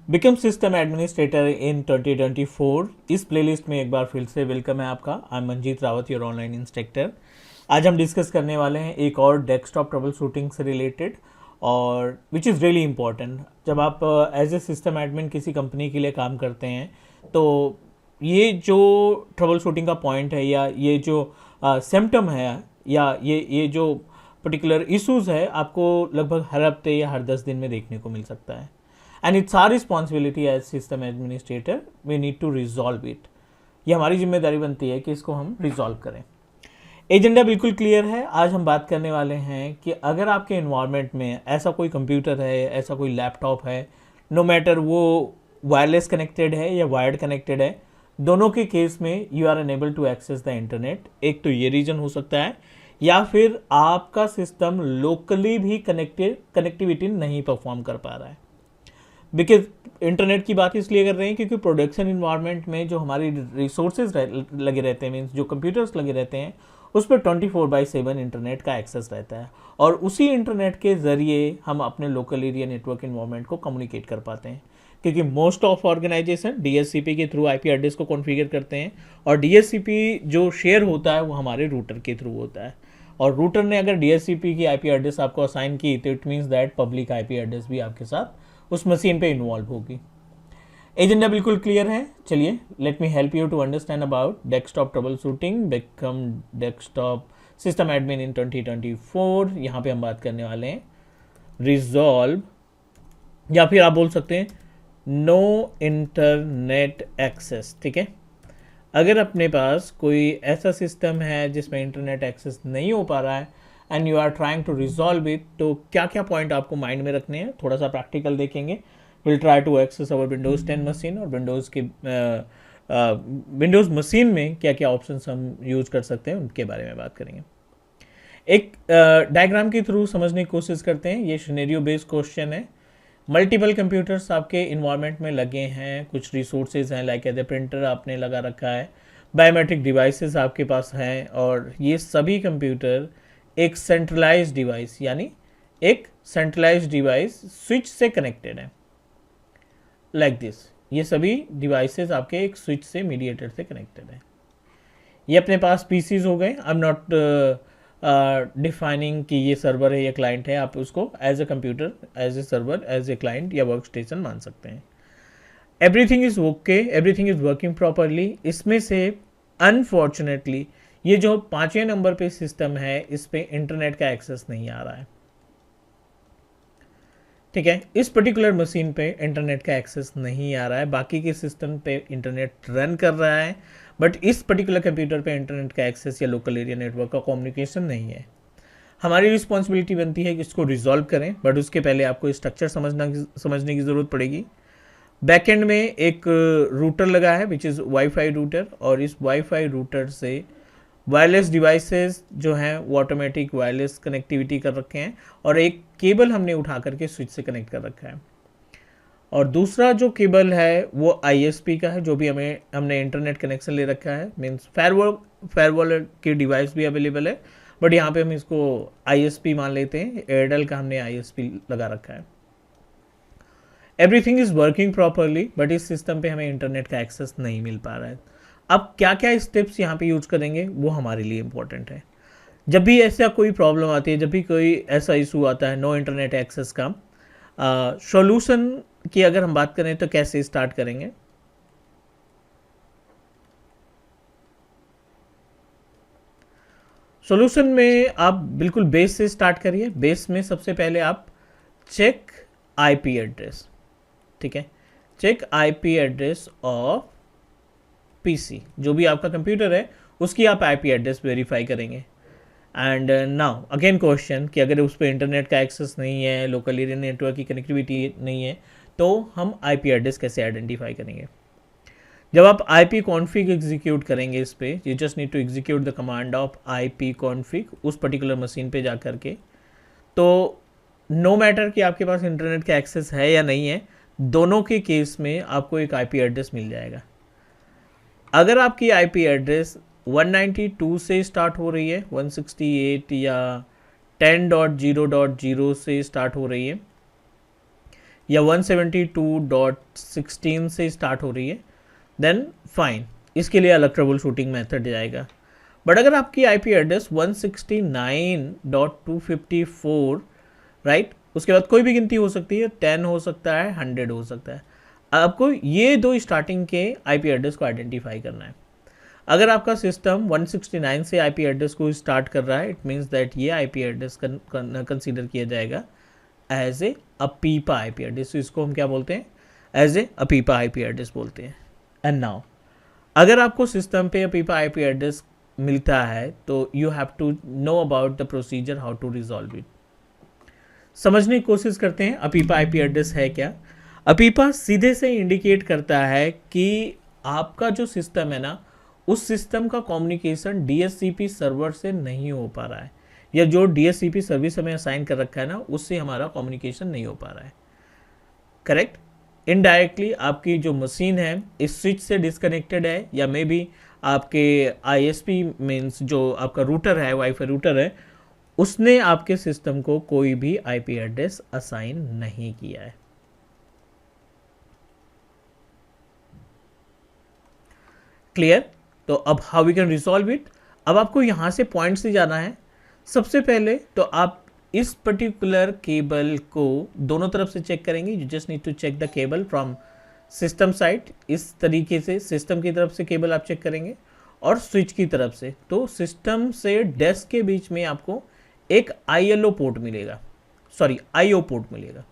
Become system administrator इन 2024। इस playlist में एक बार फिर से वेलकम है आपका। I am Manjeet Rawat, your online instructor. आज हम डिस्कस करने वाले हैं एक और डेस्कटॉप ट्रबल शूटिंग से रिलेटेड, और विच इज़ रियली इम्पॉर्टेंट। जब आप एज ए सिस्टम एडमिन किसी कंपनी के लिए काम करते हैं तो ये जो ट्रबल शूटिंग का पॉइंट है या ये जो सिम्टम है या ये जो पर्टिकुलर इश्यूज़ है आपको लगभग हर हफ्ते या हर 10 दिन में देखने को मिल सकता है। And it's our responsibility as system administrator, we need to resolve it. ये हमारी जिम्मेदारी बनती है कि इसको हम रिजॉल्व करें। एजेंडा बिल्कुल क्लियर है। आज हम बात करने वाले हैं कि अगर आपके इन्वायरमेंट में ऐसा कोई कंप्यूटर है, ऐसा कोई लैपटॉप है, नो मैटर वो वायरलेस कनेक्टेड है या वायर्ड कनेक्टेड है, दोनों के केस में you are unable to access the internet. एक तो ये रीजन हो सकता है, या फिर आपका सिस्टम लोकली भी कनेक्टिविटी नहीं परफॉर्म कर पा रहा है। बिकॉज इंटरनेट की बात इसलिए कर रहे हैं क्योंकि प्रोडक्शन इन्वायरमेंट में जो हमारी रिसोर्सेज लगे रहते हैं, मीन्स जो कंप्यूटर्स लगे रहते हैं, उस पर 24/7 इंटरनेट का एक्सेस रहता है, और उसी इंटरनेट के ज़रिए हम अपने लोकल एरिया नेटवर्क इन्वायरमेंट को कम्युनिकेट कर पाते हैं। क्योंकि मोस्ट ऑफ ऑर्गेनाइजेशन डीएचसीपी के थ्रू आईपी एड्रेस को कॉन्फ़िगर करते हैं, और डीएचसीपी जो शेयर होता है वो हमारे रूटर के थ्रू होता है। और रूटर ने अगर डीएचसीपी की आईपी एड्रेस आपको असाइन की तो it means that public IP address भी आपके साथ उस मशीन पे इन्वॉल्व होगी। एजेंडा बिल्कुल क्लियर है। चलिए, let me help you to understand about desktop troubleshooting, become desktop system admin in 2024। यहाँ पे हम बात करने वाले हैं रिजॉल्व, या फिर आप बोल सकते हैं नो इंटरनेट एक्सेस। ठीक है, अगर अपने पास कोई ऐसा सिस्टम है जिसमें इंटरनेट एक्सेस नहीं हो पा रहा है and you are trying to resolve it, तो क्या क्या पॉइंट आपको माइंड में रखने हैं, थोड़ा सा प्रैक्टिकल देखेंगे। Will try to access our Windows 10 machine, और विंडोज़ मशीन में क्या क्या ऑप्शंस हम यूज कर सकते हैं उनके बारे में बात करेंगे। एक डायग्राम के थ्रू समझने की कोशिश करते हैं। ये सिनेरियो बेस्ड क्वेश्चन है। मल्टीपल कंप्यूटर्स आपके इन्वायरमेंट में लगे हैं, कुछ रिसोर्सेज हैं, लाइक एज ए प्रिंटर आपने लगा रखा है, बायोमेट्रिक डिवाइसेस आपके पास हैं, और ये सभी कंप्यूटर एक सेंट्रलाइज्ड डिवाइस यानी एक सेंट्रलाइज्ड डिवाइस स्विच से कनेक्टेड है, लाइक दिस। ये सभी डिवाइसेस आपके एक स्विच से, मीडिएटर से कनेक्टेड है। ये अपने पास पीसीज हो गए। आई एम नॉट डिफाइनिंग कि ये सर्वर है या क्लाइंट है, आप उसको as a computer, as a server, as a client या वर्क स्टेशन मान सकते हैं। Everything is okay, everything is working properly. इसमें से अनफॉर्चुनेटली ये जो 5वें नंबर पे सिस्टम है, इस पे इंटरनेट का एक्सेस नहीं आ रहा है। ठीक है, इस पर्टिकुलर मशीन पे इंटरनेट का एक्सेस नहीं आ रहा है, बाकी के सिस्टम पे इंटरनेट रन कर रहा है, बट इस पर्टिकुलर कंप्यूटर पे इंटरनेट का एक्सेस या लोकल एरिया नेटवर्क का कम्युनिकेशन नहीं है। हमारी रिस्पॉन्सिबिलिटी बनती है कि इसको रिजॉल्व करें, बट उसके पहले आपको स्ट्रक्चर समझने की ज़रूरत पड़ेगी। बैकएंड में एक रूटर लगा है विच इज़ वाईफाई रूटर, और इस वाईफाई रूटर से वायरलेस डिवाइसेस जो हैं वो ऑटोमेटिक वायरलेस कनेक्टिविटी कर रखे हैं, और एक केबल हमने उठा करके स्विच से कनेक्ट कर रखा है। और दूसरा जो केबल है वो आईएसपी का है, जो भी हमने इंटरनेट कनेक्शन ले रखा है, मीन्स फायरवॉल की डिवाइस भी अवेलेबल है, बट यहाँ पे हम इसको आईएसपी मान लेते हैं। एयरटेल का हमने आईएसपी लगा रखा है। Everything is working properly, but इस सिस्टम पे हमें इंटरनेट का एक्सेस नहीं मिल पा रहा है। अब क्या क्या स्टेप्स यहाँ पे यूज करेंगे वो हमारे लिए इम्पोर्टेंट है। जब भी ऐसा कोई प्रॉब्लम आती है, जब भी कोई ऐसा इशू आता है नो इंटरनेट एक्सेस का, सॉल्यूशन की अगर हम बात करें तो कैसे स्टार्ट करेंगे। सॉल्यूशन में आप बिल्कुल बेस से स्टार्ट करिए। बेस में सबसे पहले आप चेक आईपी एड्रेस। ठीक है, check IP address of PC, जो भी आपका कंप्यूटर है उसकी आप आईपी एड्रेस वेरीफाई करेंगे। एंड नाउ अगेन क्वेश्चन कि अगर उस पर इंटरनेट का एक्सेस नहीं है, लोकल एरिया नेटवर्क की कनेक्टिविटी नहीं है, तो हम आईपी एड्रेस कैसे आइडेंटिफाई करेंगे। जब आप आईपी कॉन्फ़िग एग्जीक्यूट करेंगे इस पे, you just need to execute the command of IP config उस पर्टिकुलर मशीन पे जा करके, तो नो मैटर कि आपके पास इंटरनेट का एक्सेस है या नहीं है, दोनों के केस में आपको एक आईपी एड्रेस मिल जाएगा। अगर आपकी आईपी एड्रेस 192 से स्टार्ट हो रही है, 168 या 10.0.0 से स्टार्ट हो रही है, या 172.16 से स्टार्ट हो रही है, देन फाइन, इसके लिए अलग ट्रबल शूटिंग मेथड जाएगा। बट अगर आपकी आईपी एड्रेस 169.254, राइट, उसके बाद कोई भी गिनती हो सकती है, 10 हो सकता है, 100 हो सकता है। आपको ये दो स्टार्टिंग के आईपी एड्रेस को आइडेंटिफाई करना है। अगर आपका सिस्टम 169 से आईपी एड्रेस को स्टार्ट कर रहा है, इट मीन्स दैट ये आईपी एड्रेस कंसीडर किया जाएगा as a APIPA IP address. इसको हम क्या बोलते हैं? As a APIPA IP address बोलते हैं। एंड नाउ अगर आपको सिस्टम पे अपीपा आईपी एड्रेस मिलता है तो you have to know about the procedure how to resolve it. समझने की कोशिश करते हैं अपीपा आईपी एड्रेस है क्या। अपीपा सीधे से इंडिकेट करता है कि आपका जो सिस्टम है ना, उस सिस्टम का कम्युनिकेशन डीएचसीपी सर्वर से नहीं हो पा रहा है, या जो डीएचसीपी सर्विस हमें असाइन कर रखा है ना, उससे हमारा कम्युनिकेशन नहीं हो पा रहा है। करेक्ट। इनडायरेक्टली आपकी जो मशीन है इस स्विच से डिस्कनेक्टेड है, या मे बी आपके आईएसपी मीन्स जो आपका रूटर है, वाईफाई रूटर है, उसने आपके सिस्टम को कोई भी आईपी एड्रेस असाइन नहीं किया है। क्लियर? तो अब how we can resolve it. अब आपको यहां से पॉइंट से जाना है। सबसे पहले तो आप इस पर्टिकुलर केबल को दोनों तरफ से चेक करेंगे। You just need to check the cable from system side. इस तरीके से सिस्टम की तरफ से केबल आप चेक करेंगे और स्विच की तरफ से। तो सिस्टम से डेस्क के बीच में आपको एक ILO पोर्ट मिलेगा, सॉरी IO पोर्ट मिलेगा,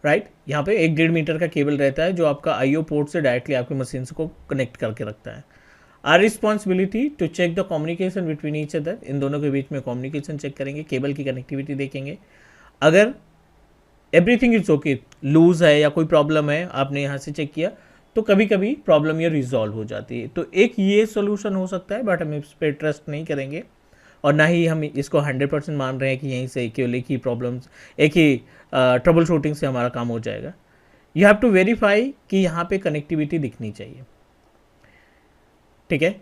राइट। यहाँ पे 1.5 मीटर का केबल रहता है जो आपका IO पोर्ट से डायरेक्टली आपके मशीन को कनेक्ट करके रखता है। Our responsibility to check the communication between each other. इन दोनों के बीच में कम्युनिकेशन चेक करेंगे, केबल की कनेक्टिविटी देखेंगे। अगर एवरीथिंग इज ओके, लूज है या कोई प्रॉब्लम है, आपने यहाँ से चेक किया, तो कभी कभी प्रॉब्लम ये रिजॉल्व हो जाती है। तो एक ये सोल्यूशन हो सकता है, बट हम इस पर ट्रस्ट नहीं करेंगे और ना ही हम इसको 100% मान रहे हैं कि यहीं से केवल एक ही प्रॉब्लम्स, एक ही ट्रबल शूटिंग से हमारा काम हो जाएगा। यू हैव टू वेरीफाई कि यहाँ पे कनेक्टिविटी दिखनी चाहिए। ठीक है।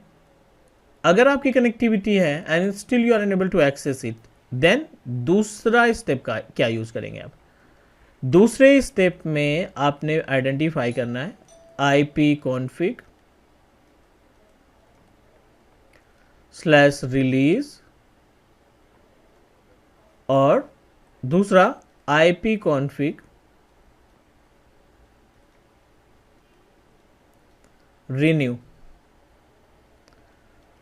अगर आपकी कनेक्टिविटी है and still you are unable to access it, then दूसरा स्टेप का क्या यूज करेंगे आप? दूसरे स्टेप में आपने आइडेंटिफाई करना है IP config /release और दूसरा IP config renew।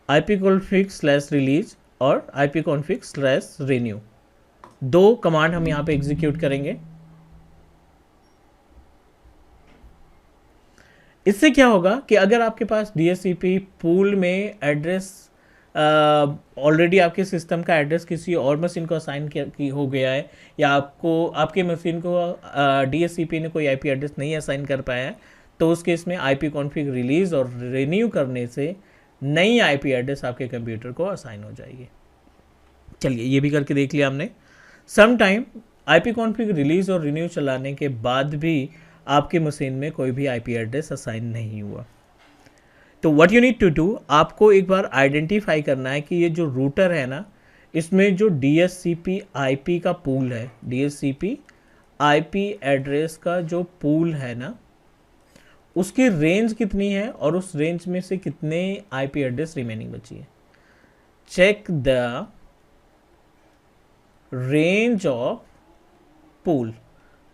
IP config /release और IP config /renew, दो कमांड हम यहां पे एग्जीक्यूट करेंगे। इससे क्या होगा कि अगर आपके पास DHCP पूल में एड्रेस ऑलरेडी आपके सिस्टम का एड्रेस किसी और मशीन को असाइन हो गया है, या आपको आपके मशीन को DHCP ने कोई IP एड्रेस नहीं असाइन कर पाया है, तो उस केस में IP कॉन्फ़िग रिलीज और रिन्यू करने से नई IP एड्रेस आपके कंप्यूटर को असाइन हो जाएगी। चलिए ये भी करके देख लिया हमने। Some time IP config release और रिन्यू चलाने के बाद भी आपकी मशीन में कोई भी IP एड्रेस असाइन नहीं हुआ, तो what you need to do, आपको एक बार आइडेंटिफाई करना है कि ये जो रूटर है ना, इसमें जो DHCP IP का पूल है, DHCP IP एड्रेस का जो पूल है ना, उसकी रेंज कितनी है और उस रेंज में से कितने IP एड्रेस रिमेनिंग बची है। Check the range of pool,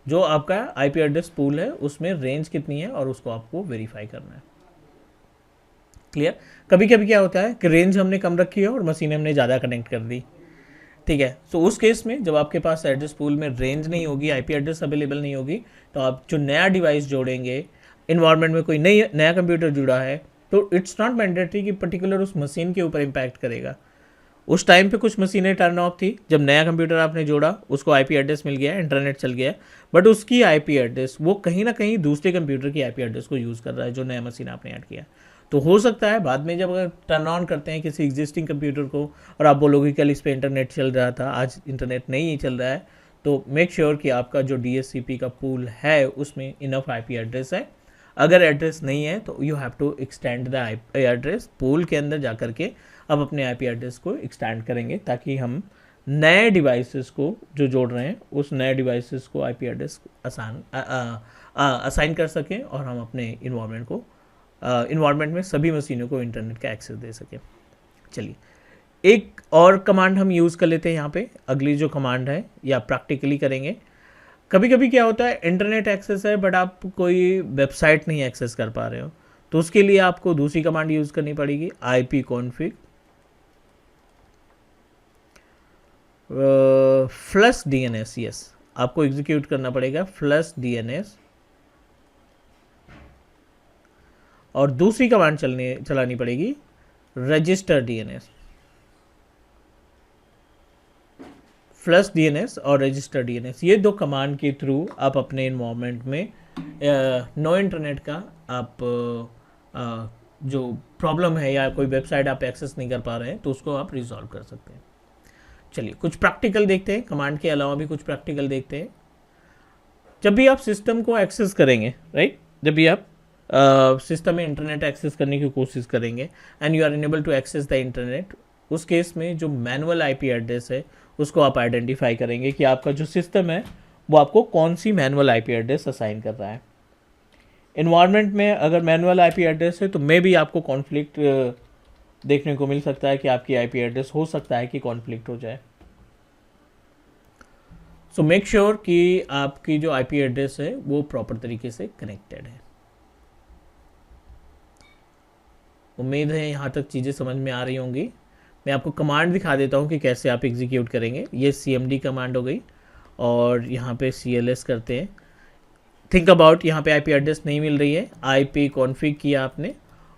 जो आपका IP एड्रेस पूल है उसमें रेंज कितनी है और उसको आपको वेरीफाई करना है। क्लियर? कभी कभी क्या होता है कि रेंज हमने कम रखी है और मशीन हमने ज़्यादा कनेक्ट कर दी। ठीक है, तो उस केस में जब आपके पास एड्रेस पूल में रेंज नहीं होगी, IP एड्रेस अवेलेबल नहीं होगी, तो आप जो नया डिवाइस जोड़ेंगे, इन्वायरमेंट में कोई नया कंप्यूटर जुड़ा है, तो इट्स नॉट मैंडेटरी कि पर्टिकुलर उस मशीन के ऊपर इम्पैक्ट करेगा। उस टाइम पे कुछ मशीनें टर्न ऑफ थी, जब नया कंप्यूटर आपने जोड़ा उसको IP एड्रेस मिल गया, इंटरनेट चल गया, बट उसकी IP एड्रेस वो कहीं ना कहीं दूसरे कंप्यूटर की IP एड्रेस को यूज़ कर रहा है जो नया मशीन आपने ऐड किया। तो हो सकता है बाद में जब अगर टर्न ऑन करते हैं किसी एग्जिस्टिंग कंप्यूटर को और आप बोलोगे कल इस पर इंटरनेट चल रहा था, आज इंटरनेट नहीं चल रहा है, तो मेक श्योर कि आपका जो DHCP का पूल है उसमें इनफ IP एड्रेस है। अगर एड्रेस नहीं है तो you have to extend the IP address, pool के अंदर जा कर के अब अपने IP एड्रेस को एक्सटेंड करेंगे ताकि हम नए डिवाइसेस को जो जोड़ रहे हैं उस नए डिवाइसेस को आईपी एड्रेस असाइन कर सकें और हम अपने इन्वायरमेंट में सभी मशीनों को इंटरनेट का एक्सेस दे सकें। चलिए एक और कमांड हम यूज़ कर लेते हैं यहाँ पे। अगली जो कमांड है या प्रैक्टिकली करेंगे। कभी कभी क्या होता है, इंटरनेट एक्सेस है बट आप कोई वेबसाइट नहीं एक्सेस कर पा रहे हो, तो उसके लिए आपको दूसरी कमांड यूज़ करनी पड़ेगी, ipconfig फ्लश DNS। यस, आपको एग्जीक्यूट करना पड़ेगा फ्लश DNS और दूसरी कमांड चलानी पड़ेगी रजिस्टर DNS। फ्लश DNS और रजिस्टर DNS, ये दो कमांड के थ्रू आप अपने इन्वायरमेंट में नो इंटरनेट का आप जो प्रॉब्लम है या कोई वेबसाइट आप एक्सेस नहीं कर पा रहे हैं तो उसको आप रिजॉल्व कर सकते हैं। चलिए कुछ प्रैक्टिकल देखते हैं, कमांड के अलावा भी कुछ प्रैक्टिकल देखते हैं। जब भी आप सिस्टम को एक्सेस करेंगे, राइट, जब भी आप सिस्टम में इंटरनेट एक्सेस करने की कोशिश करेंगे and you are unable to access the internet, उस केस में जो मैनुअल आईपी एड्रेस है उसको आप आइडेंटिफाई करेंगे कि आपका जो सिस्टम है वो आपको कौन सी मैनुअल आईपी एड्रेस असाइन कर रहा है। इन्वायरमेंट में अगर मैनुअल आईपी एड्रेस है तो मे भी आपको कॉन्फ्लिक्ट देखने को मिल सकता है कि आपकी आईपी एड्रेस हो सकता है कि कॉन्फ्लिक्ट हो जाए। सो मेक श्योर कि आपकी जो आईपी एड्रेस है वो प्रॉपर तरीके से कनेक्टेड है। उम्मीद है यहाँ तक चीज़ें समझ में आ रही होंगी। मैं आपको कमांड दिखा देता हूँ कि कैसे आप एग्जीक्यूट करेंगे। ये CMD कमांड हो गई और यहाँ पे CLS करते हैं। थिंक अबाउट, यहाँ पे आईपी एड्रेस नहीं मिल रही है, आईपी कॉन्फ़िग किया आपने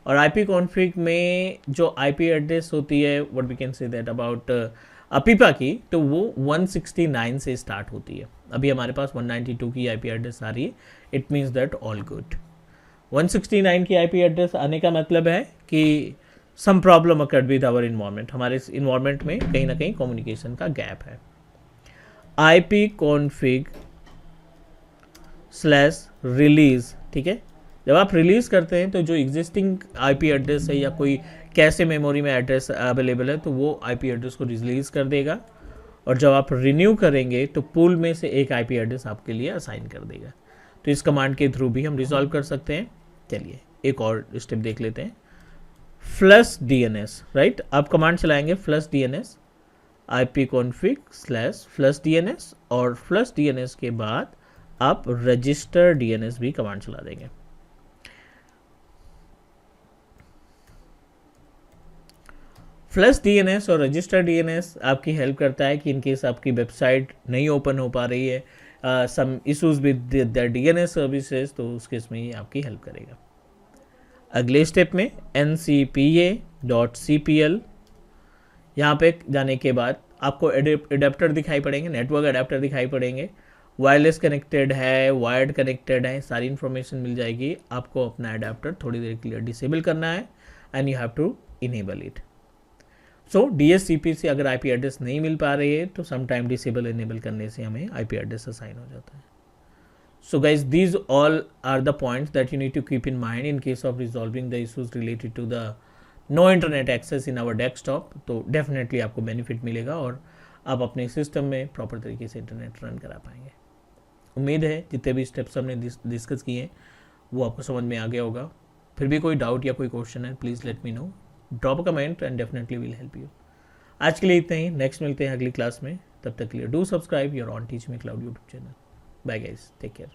और आईपी कॉन्फ़िग में जो आईपी एड्रेस होती है what we can say that about APIPA की, तो वो 169 से स्टार्ट होती है। अभी हमारे पास 192 की आईपी एड्रेस आ रही है, it means that all good. 169 की आईपी एड्रेस आने का मतलब है कि some problem occurred with our environment, हमारे इन्वायरमेंट में कहीं ना कहीं कम्युनिकेशन का गैप है। आईपी कॉन्फ़िग /release, ठीक है। जब आप रिलीज करते हैं तो जो एग्जिस्टिंग आईपी एड्रेस है या कोई कैसे मेमोरी में एड्रेस अवेलेबल है तो वो आईपी एड्रेस को रिलीज कर देगा और जब आप रिन्यू करेंगे तो पूल में से एक आईपी एड्रेस आपके लिए असाइन कर देगा। तो इस कमांड के थ्रू भी हम रिजॉल्व कर सकते हैं। चलिए एक और स्टेप देख लेते हैं, फ्लश DNS, राइट। आप कमांड चलाएंगे flush DNS ipconfig /flush DNS और फ्लश DNS के बाद आप रजिस्टर DNS भी कमांड चला देंगे। फ्लश DNS और रजिस्टर DNS आपकी हेल्प करता है कि इनकेस आपकी वेबसाइट नहीं ओपन हो पा रही है, some issues with the DNS services, तो उस केस में ये आपकी हेल्प करेगा। अगले स्टेप में ncpa.cpl, यहाँ पे जाने के बाद आपको एडेप्टर दिखाई पड़ेंगे, नेटवर्क एडेप्टर दिखाई पड़ेंगे, वायरलेस कनेक्टेड है, वायर्ड कनेक्टेड है, सारी इन्फॉर्मेशन मिल जाएगी। आपको अपना एडेप्टर थोड़ी देर के लिए डिसेबल करना है and you have to enable it. So DHCP से अगर आईपी एड्रेस नहीं मिल पा रही है तो समटाइम डिसेबल इनेबल करने से हमें आईपी एड्रेस असाइन हो जाता है। So guys, these all are the points that you need to keep in mind in case of resolving the issues related to the no internet access in our desktop। तो definitely आपको benefit मिलेगा और आप अपने system में proper तरीके से internet run करा पाएंगे। उम्मीद है जितने भी स्टेप्स हमने डिस्कस किए हैं वो आपको समझ में आ गया होगा। फिर भी कोई डाउट या कोई क्वेश्चन है, please let me know, drop a comment and definitely will help you. आज के लिए इतना ही, नेक्स्ट मिलते हैं अगली क्लास में। तब तक के लिए do subscribe your on teach me cloud YouTube channel. Bye guys, take care.